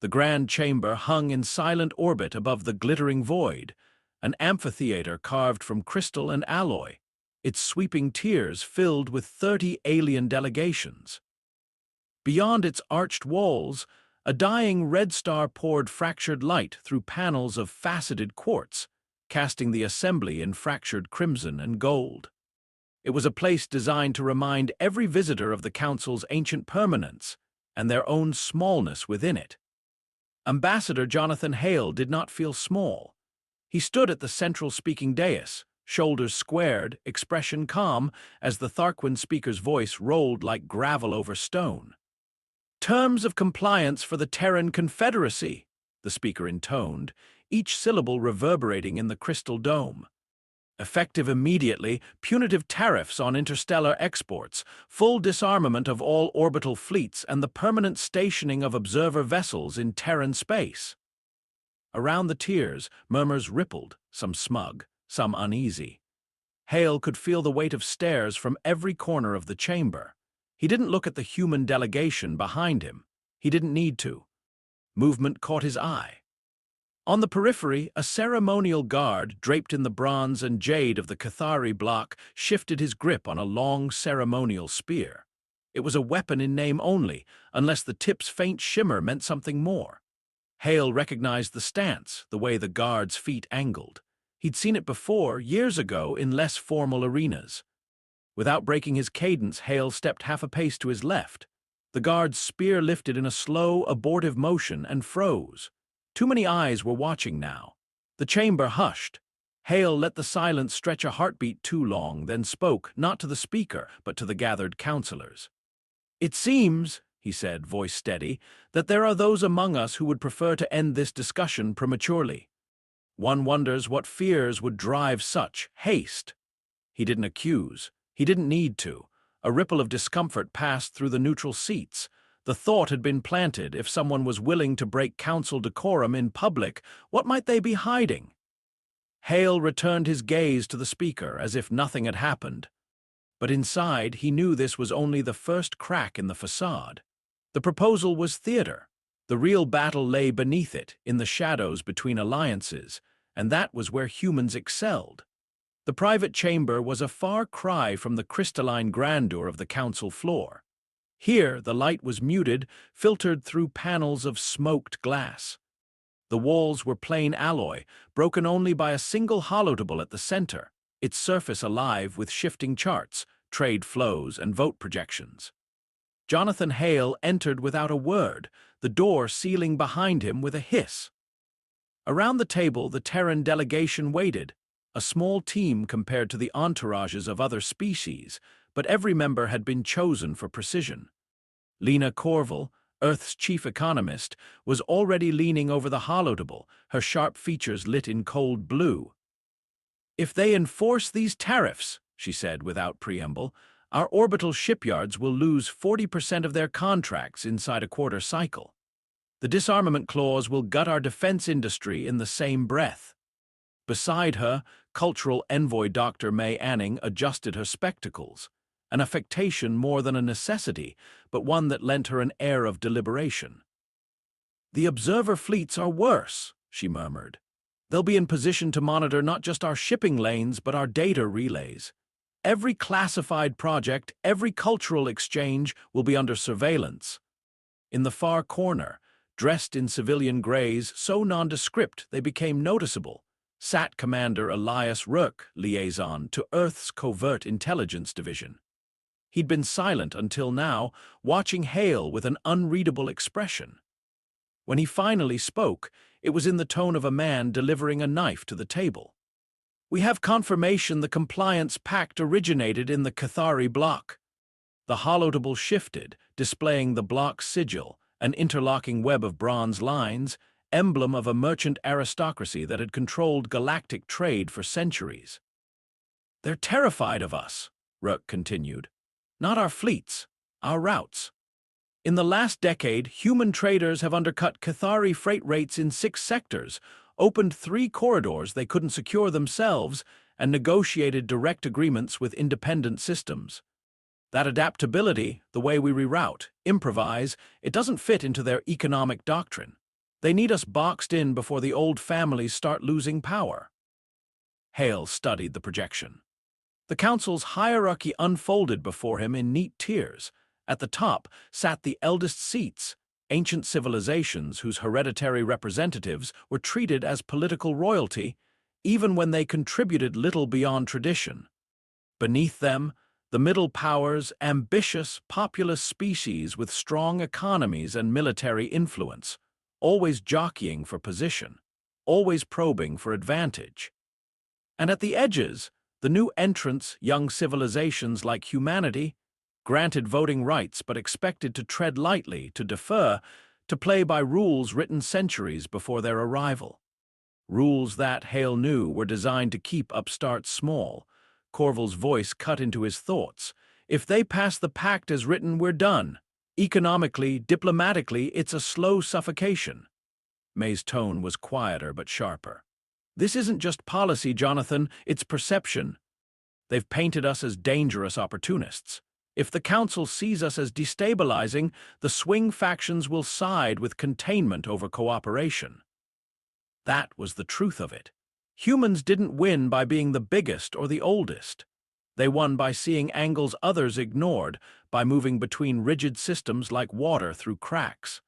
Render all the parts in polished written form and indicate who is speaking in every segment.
Speaker 1: The grand chamber hung in silent orbit above the glittering void, an amphitheater carved from crystal and alloy, its sweeping tiers filled with 30 alien delegations. Beyond its arched walls, a dying red star poured fractured light through panels of faceted quartz, casting the assembly in fractured crimson and gold. It was a place designed to remind every visitor of the Council's ancient permanence and their own smallness within it. Ambassador Jonathan Hale did not feel small. He stood at the central speaking dais, shoulders squared, expression calm, as the Tharquin speaker's voice rolled like gravel over stone. "Terms of compliance for the Terran Confederacy," the speaker intoned, each syllable reverberating in the crystal dome. "Effective immediately, punitive tariffs on interstellar exports, full disarmament of all orbital fleets, and the permanent stationing of observer vessels in Terran space." Around the tiers, murmurs rippled, some smug, some uneasy. Hale could feel the weight of stares from every corner of the chamber. He didn't look at the human delegation behind him. He didn't need to. Movement caught his eye. On the periphery, a ceremonial guard draped in the bronze and jade of the Cathari block shifted his grip on a long ceremonial spear. It was a weapon in name only, unless the tip's faint shimmer meant something more. Hale recognized the stance, the way the guard's feet angled. He'd seen it before, years ago, in less formal arenas. Without breaking his cadence, Hale stepped half a pace to his left. The guard's spear lifted in a slow, abortive motion and froze. Too many eyes were watching now. The chamber hushed. Hale let the silence stretch a heartbeat too long, then spoke, not to the speaker, but to the gathered counselors. "It seems," he said, voice steady, "that there are those among us who would prefer to end this discussion prematurely. One wonders what fears would drive such haste." He didn't accuse. He didn't need to. A ripple of discomfort passed through the neutral seats. The thought had been planted: if someone was willing to break council decorum in public, what might they be hiding? Hale returned his gaze to the speaker as if nothing had happened. But inside, he knew this was only the first crack in the facade. The proposal was theater. The real battle lay beneath it, in the shadows between alliances, and that was where humans excelled. The private chamber was a far cry from the crystalline grandeur of the council floor. Here, the light was muted, filtered through panels of smoked glass. The walls were plain alloy, broken only by a single holotable at the center, its surface alive with shifting charts, trade flows, and vote projections. Jonathan Hale entered without a word, the door sealing behind him with a hiss. Around the table, the Terran delegation waited, a small team compared to the entourages of other species, but every member had been chosen for precision. Lena Corville, Earth's chief economist, was already leaning over the holotable, her sharp features lit in cold blue. "If they enforce these tariffs," she said without preamble, "our orbital shipyards will lose 40% of their contracts inside a quarter cycle. The disarmament clause will gut our defense industry in the same breath." Beside her, cultural envoy Dr. May Anning adjusted her spectacles, an affectation more than a necessity, but one that lent her an air of deliberation. "The observer fleets are worse," she murmured. "They'll be in position to monitor not just our shipping lanes, but our data relays. Every classified project, every cultural exchange will be under surveillance." In the far corner, dressed in civilian grays, so nondescript they became noticeable, sat Commander Elias Rourke, liaison to Earth's Covert Intelligence Division. He'd been silent until now, watching Hale with an unreadable expression. When he finally spoke, it was in the tone of a man delivering a knife to the table. "We have confirmation the compliance pact originated in the Cathari block." The holotable shifted, displaying the block's sigil, an interlocking web of bronze lines, emblem of a merchant aristocracy that had controlled galactic trade for centuries. "They're terrified of us," Rourke continued. "Not our fleets, our routes. In the last decade, human traders have undercut Cathari freight rates in 6 sectors, opened 3 corridors they couldn't secure themselves, and negotiated direct agreements with independent systems. That adaptability, the way we reroute, improvise, it doesn't fit into their economic doctrine. They need us boxed in before the old families start losing power. Hale studied the projection. The council's hierarchy unfolded before him in neat tiers. At the top sat the eldest seats, ancient civilizations whose hereditary representatives were treated as political royalty, even when they contributed little beyond tradition. Beneath them, the middle powers, ambitious, populous species with strong economies and military influence, always jockeying for position, always probing for advantage. And at the edges, the new entrants, young civilizations like humanity, granted voting rights but expected to tread lightly, to defer, to play by rules written centuries before their arrival. Rules that, Hale knew, were designed to keep upstarts small. Corville's voice cut into his thoughts. If they pass the pact as written, we're done. Economically, diplomatically, it's a slow suffocation. May's tone was quieter but sharper. This isn't just policy, Jonathan, it's perception. They've painted us as dangerous opportunists. If the Council sees us as destabilizing, the swing factions will side with containment over cooperation. That was the truth of it. Humans didn't win by being the biggest or the oldest. They won by seeing angles others ignored, by moving between rigid systems like water through cracks.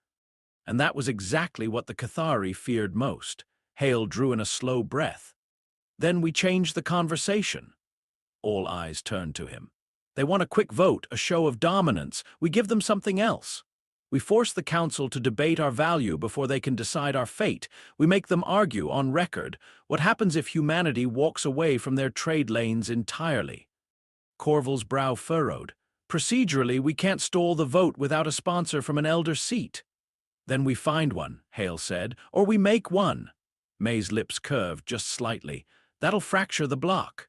Speaker 1: And that was exactly what the Cathari feared most. Hale drew in a slow breath. Then we changed the conversation. All eyes turned to him. They want a quick vote, a show of dominance. We give them something else. We force the Council to debate our value before they can decide our fate. We make them argue, on record, what happens if humanity walks away from their trade lanes entirely. Corville's brow furrowed. Procedurally, we can't stall the vote without a sponsor from an elder seat. Then we find one, Hale said, or we make one. May's lips curved just slightly. That'll fracture the bloc.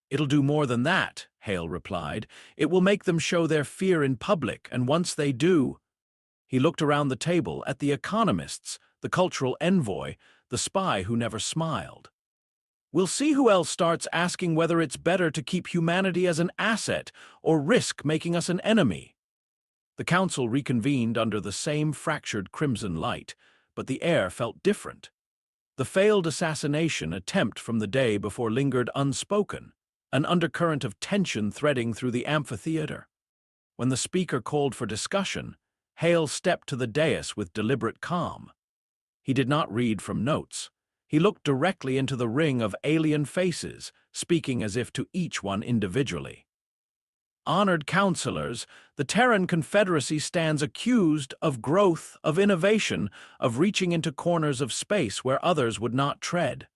Speaker 1: It'll do more than that, Hale replied. It will make them show their fear in public, and once they do... He looked around the table at the economists, the cultural envoy, the spy who never smiled. We'll see who else starts asking whether it's better to keep humanity as an asset or risk making us an enemy. The council reconvened under the same fractured crimson light, but the air felt different. The failed assassination attempt from the day before lingered unspoken, an undercurrent of tension threading through the amphitheater. When the speaker called for discussion, Hale stepped to the dais with deliberate calm. He did not read from notes. He looked directly into the ring of alien faces, speaking as if to each one individually. Honored counselors, the Terran Confederacy stands accused of growth, of innovation, of reaching into corners of space where others would not tread.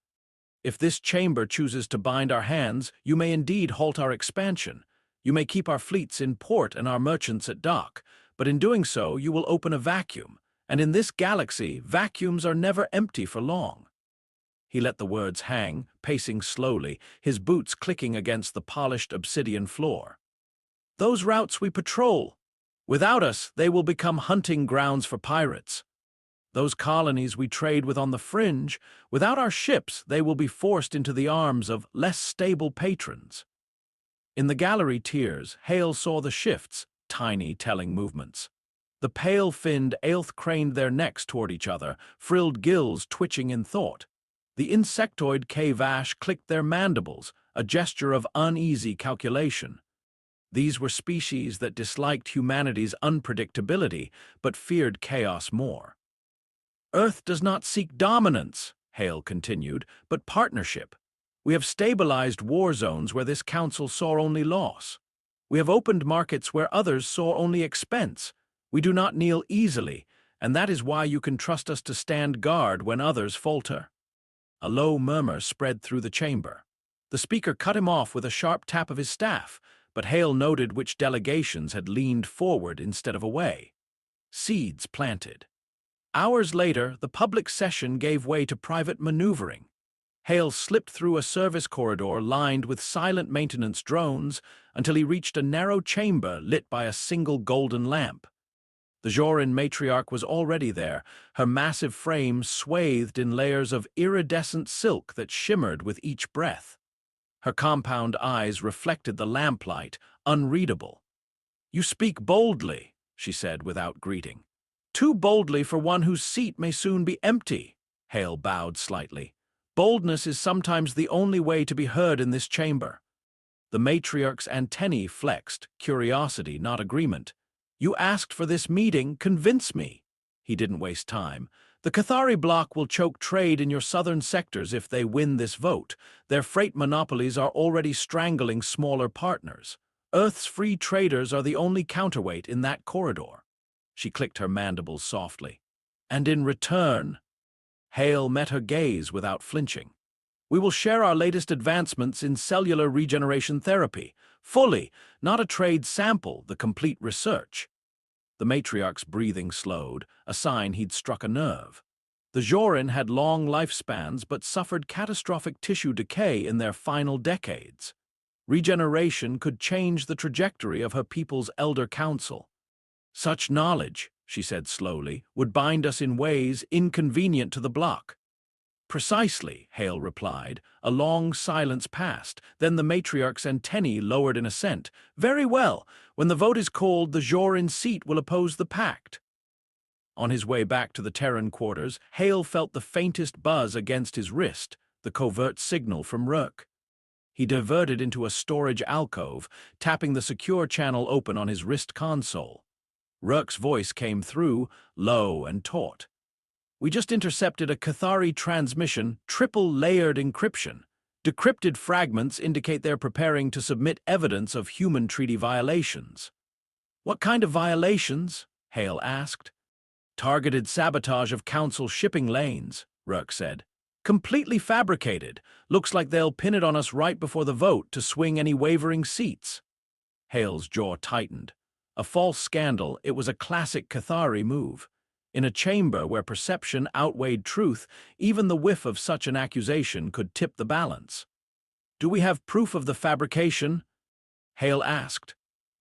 Speaker 1: If this chamber chooses to bind our hands, you may indeed halt our expansion. You may keep our fleets in port and our merchants at dock, but in doing so you will open a vacuum, and in this galaxy vacuums are never empty for long. He let the words hang, pacing slowly, his boots clicking against the polished obsidian floor. Those routes we patrol. Without us, they will become hunting grounds for pirates. Those colonies we trade with on the fringe, without our ships, they will be forced into the arms of less stable patrons. In the gallery tiers, Hale saw the shifts, tiny telling movements. The pale-finned Aelth craned their necks toward each other, frilled gills twitching in thought. The insectoid K-Vash clicked their mandibles, a gesture of uneasy calculation. These were species that disliked humanity's unpredictability, but feared chaos more. Earth does not seek dominance, Hale continued, but partnership. We have stabilized war zones where this council saw only loss. We have opened markets where others saw only expense. We do not kneel easily, and that is why you can trust us to stand guard when others falter. A low murmur spread through the chamber. The speaker cut him off with a sharp tap of his staff, but Hale noted which delegations had leaned forward instead of away. Seeds planted. Hours later, the public session gave way to private maneuvering. Hale slipped through a service corridor lined with silent maintenance drones until he reached a narrow chamber lit by a single golden lamp. The Joran matriarch was already there, her massive frame swathed in layers of iridescent silk that shimmered with each breath. Her compound eyes reflected the lamplight, unreadable. "You speak boldly," she said without greeting. Too boldly for one whose seat may soon be empty. Hale bowed slightly. Boldness is sometimes the only way to be heard in this chamber. The matriarch's antennae flexed, curiosity, not agreement. You asked for this meeting, convince me. He didn't waste time. The Cathari bloc will choke trade in your southern sectors if they win this vote. Their freight monopolies are already strangling smaller partners. Earth's free traders are the only counterweight in that corridor. She clicked her mandibles softly. And in return, Hale met her gaze without flinching. We will share our latest advancements in cellular regeneration therapy. Fully, not a trade sample, the complete research. The matriarch's breathing slowed, a sign he'd struck a nerve. The Jorin had long lifespans but suffered catastrophic tissue decay in their final decades. Regeneration could change the trajectory of her people's elder council. Such knowledge, she said slowly, would bind us in ways inconvenient to the bloc. Precisely, Hale replied. A long silence passed. Then the matriarch's antennae lowered in assent. Very well. When the vote is called, the Jorin seat will oppose the pact. On his way back to the Terran quarters, Hale felt the faintest buzz against his wrist, the covert signal from Rourke. He diverted into a storage alcove, tapping the secure channel open on his wrist console. Rourke's voice came through, low and taut. We just intercepted a Cathari transmission, triple-layered encryption. Decrypted fragments indicate they're preparing to submit evidence of human treaty violations. What kind of violations? Hale asked. Targeted sabotage of Council shipping lanes, Rourke said. Completely fabricated. Looks like they'll pin it on us right before the vote to swing any wavering seats. Hale's jaw tightened. A false scandal, it was a classic Cathari move. In a chamber where perception outweighed truth, even the whiff of such an accusation could tip the balance. Do we have proof of the fabrication? Hale asked.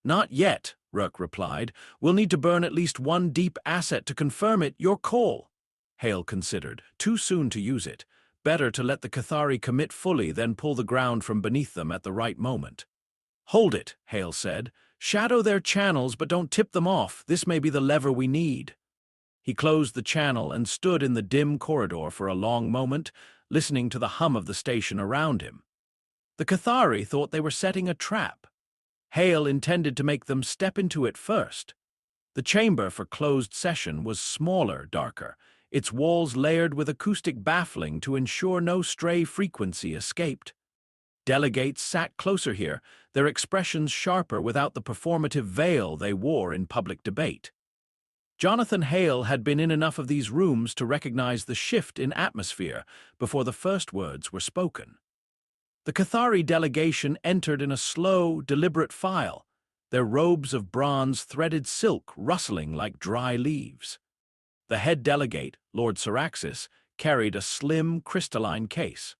Speaker 1: Not yet, Rourke replied. We'll need to burn at least one deep asset to confirm it. Your call. Hale considered. Too soon to use it. Better to let the Cathari commit fully than pull the ground from beneath them at the right moment. Hold it, Hale said. Shadow their channels, but don't tip them off. This may be the lever we need. He closed the channel and stood in the dim corridor for a long moment, listening to the hum of the station around him. The Cathari thought they were setting a trap. Hale intended to make them step into it first. The chamber for closed session was smaller, darker, its walls layered with acoustic baffling to ensure no stray frequency escaped. Delegates sat closer here, their expressions sharper without the performative veil they wore in public debate. Jonathan Hale had been in enough of these rooms to recognize the shift in atmosphere before the first words were spoken. The Cathari delegation entered in a slow, deliberate file, their robes of bronze threaded silk rustling like dry leaves. The head delegate, Lord Syraxis, carried a slim, crystalline case.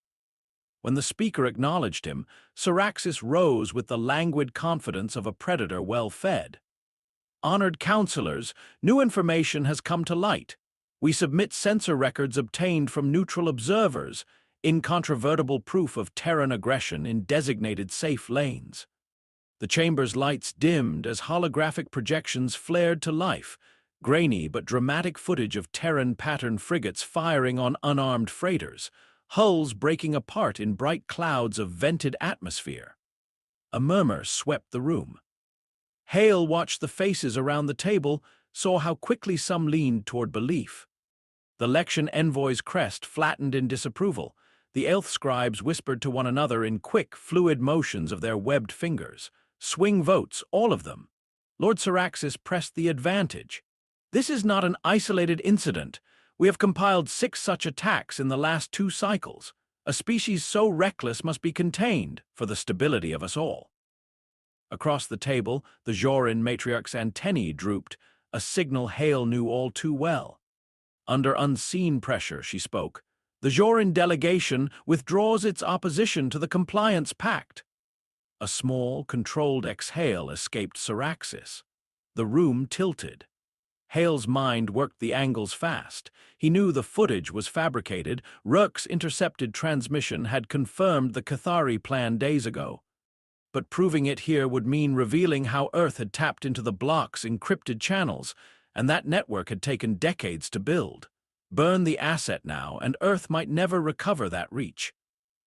Speaker 1: When the speaker acknowledged him, Syraxis rose with the languid confidence of a predator well-fed. Honored counselors, new information has come to light. We submit sensor records obtained from neutral observers, incontrovertible proof of Terran aggression in designated safe lanes. The chamber's lights dimmed as holographic projections flared to life, grainy but dramatic footage of Terran-pattern frigates firing on unarmed freighters, hulls breaking apart in bright clouds of vented atmosphere. A murmur swept the room. Hale watched the faces around the table, saw how quickly some leaned toward belief. The Lexian envoy's crest flattened in disapproval. The Elth scribes whispered to one another in quick, fluid motions of their webbed fingers. Swing votes, all of them. Lord Syraxis pressed the advantage. This is not an isolated incident. We have compiled 6 such attacks in the last 2 cycles. A species so reckless must be contained for the stability of us all. Across the table, the Jorin matriarch's antennae drooped, a signal Hale knew all too well. Under unseen pressure, she spoke. The Jorin delegation withdraws its opposition to the compliance pact. A small, controlled exhale escaped Syraxis. The room tilted. Hale's mind worked the angles fast. He knew the footage was fabricated. Rourke's intercepted transmission had confirmed the Cathari plan days ago. But proving it here would mean revealing how Earth had tapped into the bloc's encrypted channels, and that network had taken decades to build. Burn the asset now, and Earth might never recover that reach.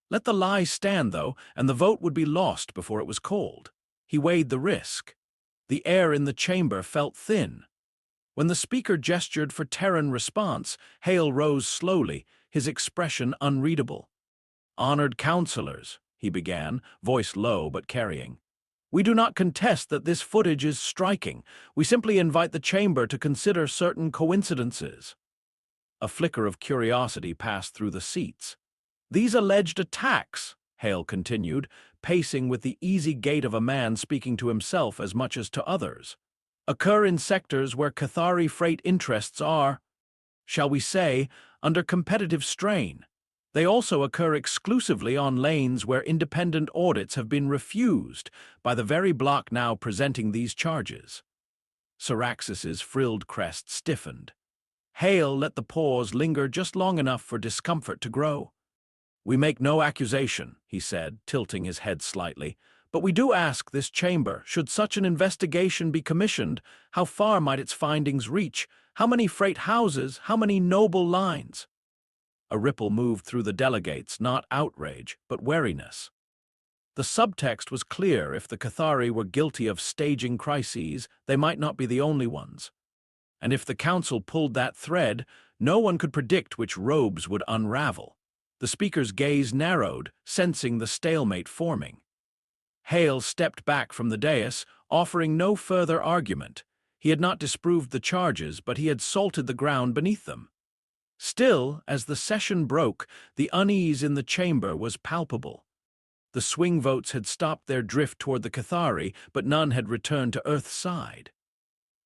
Speaker 1: Let the lie stand, though, and the vote would be lost before it was called. He weighed the risk. The air in the chamber felt thin. When the speaker gestured for Terran response, Hale rose slowly, his expression unreadable. "Honored counselors," he began, voice low but carrying. "We do not contest that this footage is striking. We simply invite the chamber to consider certain coincidences." A flicker of curiosity passed through the seats. "These alleged attacks," Hale continued, pacing with the easy gait of a man speaking to himself as much as to others, "occur in sectors where Cathari freight interests are, shall we say, under competitive strain. They also occur exclusively on lanes where independent audits have been refused by the very bloc now presenting these charges." Syraxis's frilled crest stiffened. Hale let the pause linger just long enough for discomfort to grow. "We make no accusation," he said, tilting his head slightly, "but we do ask this chamber, should such an investigation be commissioned, how far might its findings reach? How many freight houses? How many noble lines?" A ripple moved through the delegates, not outrage, but wariness. The subtext was clear. If the Cathari were guilty of staging crises, they might not be the only ones. And if the council pulled that thread, no one could predict which robes would unravel. The speaker's gaze narrowed, sensing the stalemate forming. Hale stepped back from the dais, offering no further argument. He had not disproved the charges, but he had salted the ground beneath them. Still, as the session broke, the unease in the chamber was palpable. The swing votes had stopped their drift toward the Cathari, but none had returned to Earth's side.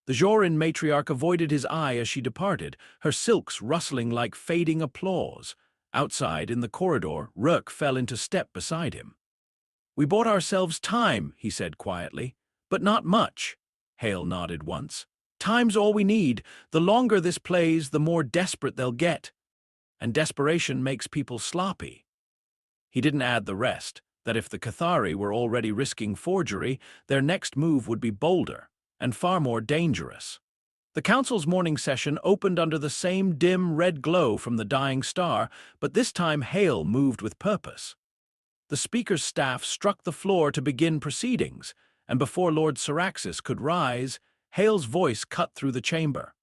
Speaker 1: The Joran matriarch avoided his eye as she departed, her silks rustling like fading applause. Outside, in the corridor, Rourke fell into step beside him. "We bought ourselves time," he said quietly. "But not much." Hale nodded once. "Time's all we need. The longer this plays, the more desperate they'll get. And desperation makes people sloppy." He didn't add the rest, that if the Cathari were already risking forgery, their next move would be bolder and far more dangerous. The council's morning session opened under the same dim red glow from the dying star, but this time Hale moved with purpose. The speaker's staff struck the floor to begin proceedings, and before Lord Syraxis could rise, Hale's voice cut through the chamber.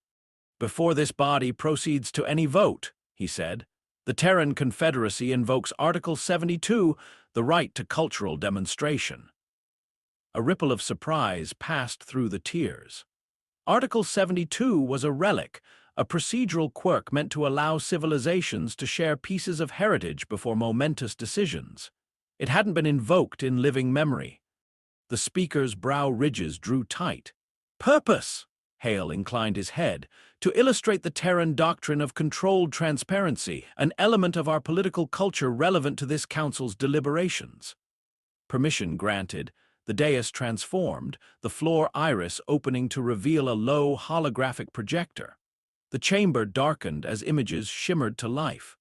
Speaker 1: "Before this body proceeds to any vote," he said, "the Terran Confederacy invokes Article 72, the right to cultural demonstration." A ripple of surprise passed through the tiers. Article 72 was a relic, a procedural quirk meant to allow civilizations to share pieces of heritage before momentous decisions. It hadn't been invoked in living memory. The speaker's brow ridges drew tight. "Purpose," Hale inclined his head, "to illustrate the Terran doctrine of controlled transparency, an element of our political culture relevant to this council's deliberations." Permission granted, the dais transformed, the floor iris opening to reveal a low holographic projector. The chamber darkened as images shimmered to life.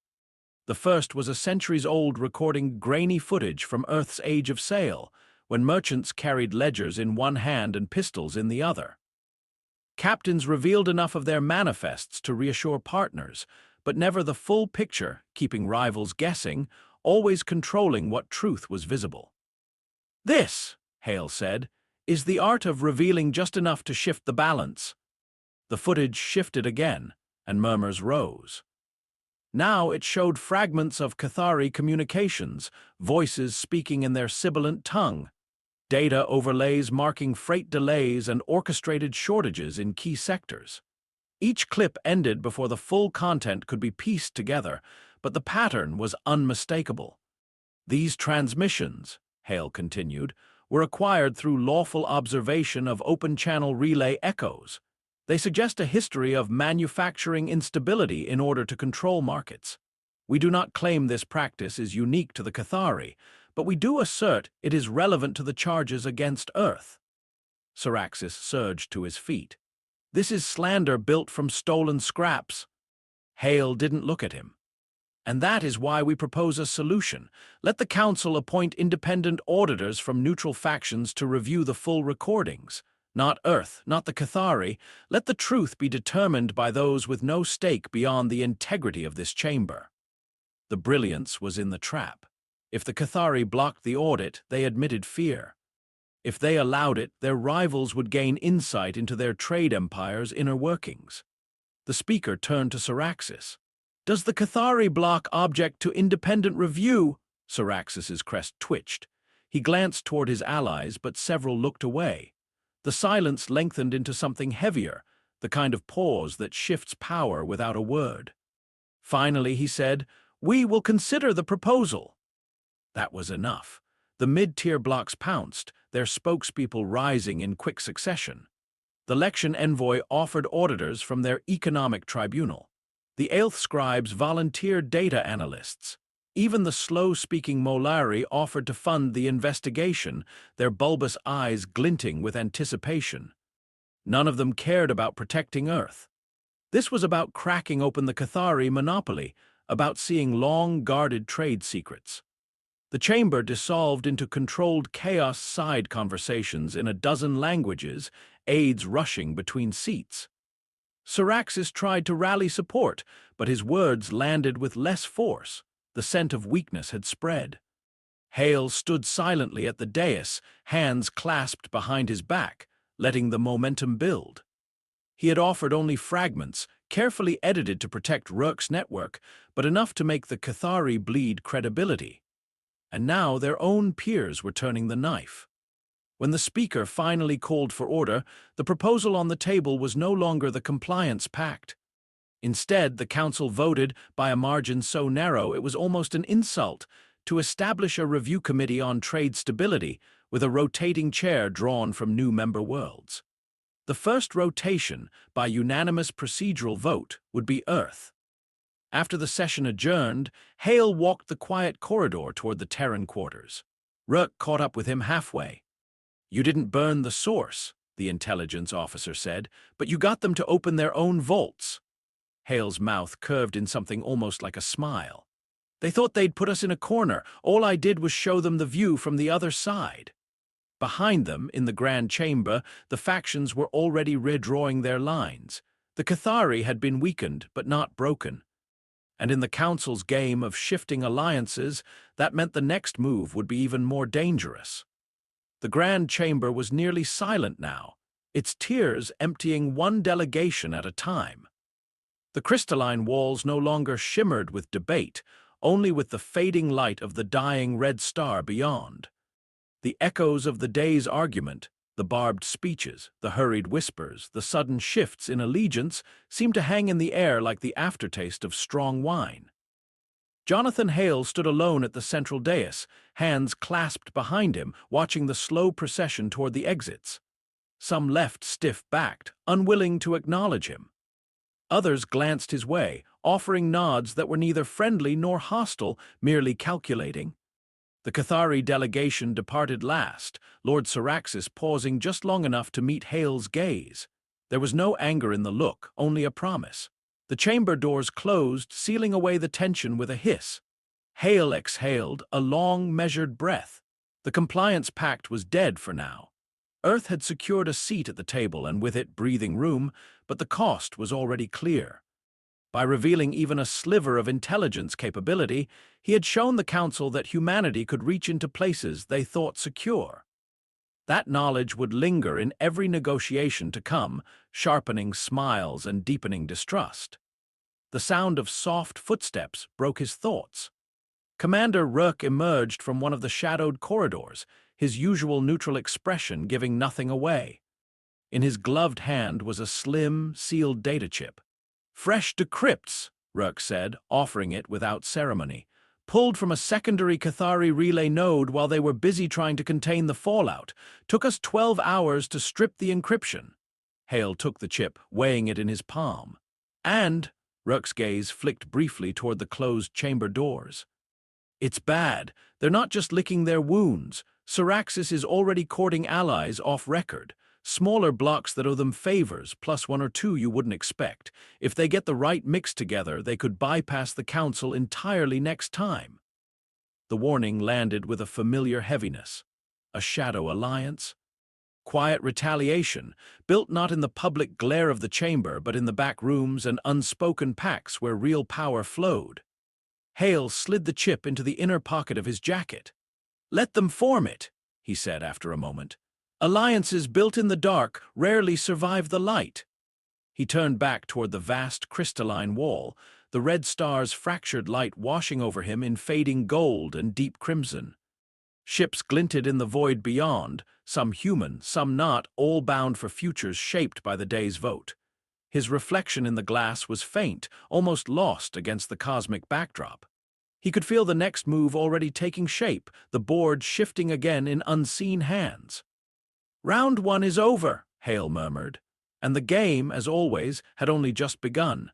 Speaker 1: The first was a centuries-old recording grainy footage from Earth's age of sail, when merchants carried ledgers in one hand and pistols in the other. Captains revealed enough of their manifests to reassure partners, but never the full picture, keeping rivals guessing, always controlling what truth was visible. "This," Hale said, "is the art of revealing just enough to shift the balance." The footage shifted again, and murmurs rose. Now it showed fragments of Cathari communications, voices speaking in their sibilant tongue, data overlays marking freight delays and orchestrated shortages in key sectors. Each clip ended before the full content could be pieced together, but the pattern was unmistakable. "These transmissions," Hale continued, "were acquired through lawful observation of open-channel relay echoes. They suggest a history of manufacturing instability in order to control markets. We do not claim this practice is unique to the Cathari, but we do assert it is relevant to the charges against Earth." Syraxis surged to his feet. "This is slander built from stolen scraps." Hale didn't look at him. "And that is why we propose a solution. Let the Council appoint independent auditors from neutral factions to review the full recordings. Not Earth, not the Cathari. Let the truth be determined by those with no stake beyond the integrity of this chamber. The brilliance was in the trap. If the Cathari blocked the audit, they admitted fear. If they allowed it, their rivals would gain insight into their trade empire's inner workings. The speaker turned to Syraxis. "Does the Cathari block object to independent review?" Syraxis's crest twitched. He glanced toward his allies, but several looked away. The silence lengthened into something heavier, the kind of pause that shifts power without a word. Finally, he said, "We will consider the proposal." That was enough. The mid-tier blocks pounced, their spokespeople rising in quick succession. The Lexian envoy offered auditors from their economic tribunal. The Aelth scribes volunteered data analysts. Even the slow-speaking Molari offered to fund the investigation, their bulbous eyes glinting with anticipation. None of them cared about protecting Earth. This was about cracking open the Cathari monopoly, about seeing long-guarded trade secrets. The chamber dissolved into controlled chaos side conversations in a dozen languages, aides rushing between seats. Syraxis tried to rally support, but his words landed with less force. The scent of weakness had spread. Hale stood silently at the dais, hands clasped behind his back, letting the momentum build. He had offered only fragments, carefully edited to protect Rourke's network, but enough to make the Cathari bleed credibility. And now their own peers were turning the knife. When the speaker finally called for order, the proposal on the table was no longer the compliance pact. Instead, the council voted, by a margin so narrow it was almost an insult, to establish a review committee on trade stability with a rotating chair drawn from new member worlds. The first rotation, by unanimous procedural vote, would be Earth. After the session adjourned, Hale walked the quiet corridor toward the Terran quarters. Rourke caught up with him halfway. "You didn't burn the source," the intelligence officer said, "but you got them to open their own vaults." Hale's mouth curved in something almost like a smile. "They thought they'd put us in a corner. All I did was show them the view from the other side." Behind them, in the grand chamber, the factions were already redrawing their lines. The Cathari had been weakened, but not broken. And in the Council's game of shifting alliances, that meant the next move would be even more dangerous. The Grand Chamber was nearly silent now, its tiers emptying one delegation at a time. The crystalline walls no longer shimmered with debate, only with the fading light of the dying red star beyond. The echoes of the day's argument, the barbed speeches, the hurried whispers, the sudden shifts in allegiance seemed to hang in the air like the aftertaste of strong wine. Jonathan Hale stood alone at the central dais, hands clasped behind him, watching the slow procession toward the exits. Some left stiff-backed, unwilling to acknowledge him. Others glanced his way, offering nods that were neither friendly nor hostile, merely calculating. The Cathari delegation departed last, Lord Syraxis pausing just long enough to meet Hale's gaze. There was no anger in the look, only a promise. The chamber doors closed, sealing away the tension with a hiss. Hale exhaled, a long, measured breath. The compliance pact was dead for now. Earth had secured a seat at the table and with it breathing room, but the cost was already clear. By revealing even a sliver of intelligence capability, he had shown the Council that humanity could reach into places they thought secure. That knowledge would linger in every negotiation to come, sharpening smiles and deepening distrust. The sound of soft footsteps broke his thoughts. Commander Rourke emerged from one of the shadowed corridors, his usual neutral expression giving nothing away. In his gloved hand was a slim, sealed data chip. "Fresh decrypts," Rourke said, offering it without ceremony. "Pulled from a secondary Cathari relay node while they were busy trying to contain the fallout. Took us 12 hours to strip the encryption." Hale took the chip, weighing it in his palm. "And," Rourke's gaze flicked briefly toward the closed chamber doors. "It's bad. They're not just licking their wounds. Syraxis is already courting allies off record. Smaller blocks that owe them favors, plus one or two you wouldn't expect. If they get the right mix together, they could bypass the Council entirely next time." The warning landed with a familiar heaviness. A shadow alliance? Quiet retaliation, built not in the public glare of the chamber but in the back rooms and unspoken pacts where real power flowed. Hale slid the chip into the inner pocket of his jacket. "Let them form it," he said after a moment. "Alliances built in the dark rarely survive the light." He turned back toward the vast crystalline wall, the red star's fractured light washing over him in fading gold and deep crimson. Ships glinted in the void beyond, some human, some not, all bound for futures shaped by the day's vote. His reflection in the glass was faint, almost lost against the cosmic backdrop. He could feel the next move already taking shape, the board shifting again in unseen hands. "Round one is over," Hale murmured, and the game, as always, had only just begun.